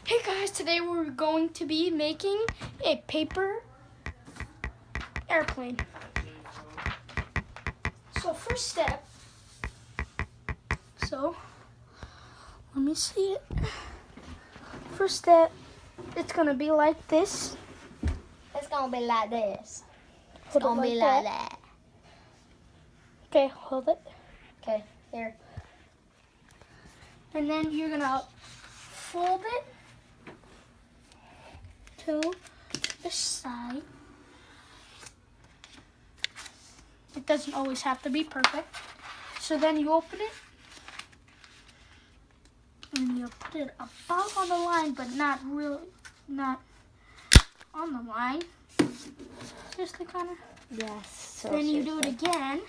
Hey guys, today we're going to be making a paper airplane. So first step, let me see it. First step, it's gonna be like this. It's gonna be like this. It's Hold it gonna be like like that. that. Okay, hold it. Okay, here. And then you're gonna fold it to the side. It doesn't always have to be perfect. So then you open it and you put it about on the line, but not on the line. Just to kind of. Yes. So Then you do it again.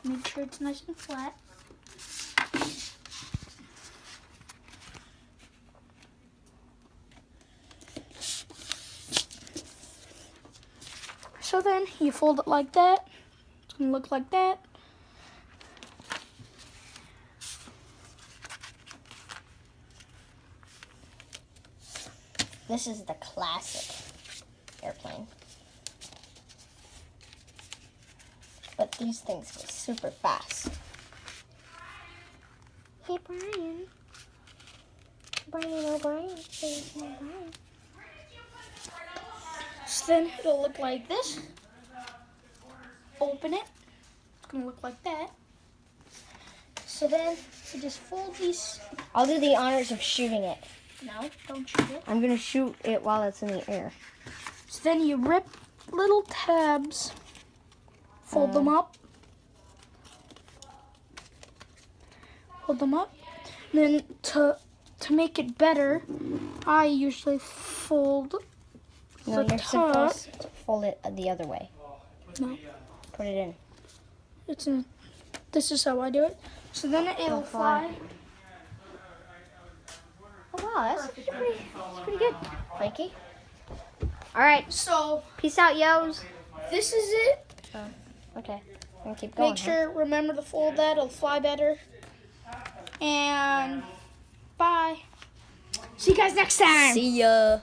Make sure it's nice and flat. So then you fold it like that. It's gonna look like that. This is the classic airplane. But these things go super fast. Hey, Brian. Brian O'Brien. So then it'll look like this. Open it. It's gonna look like that. So then you just fold these. I'll do the honors of shooting it. No, don't shoot it. I'm gonna shoot it while it's in the air. So then you rip little tabs. Fold them up. Hold them up. Then to make it better, I usually fold No, the you're top. supposed to fold it the other way. No, Put it in. it's in. This is how I do it. So then it'll fly. Oh wow, that's pretty good, Mikey. All right, So peace out, yos. this is it. Okay, I'm gonna keep going. Make sure, remember to fold that. It'll fly better. And bye. See you guys next time. See ya.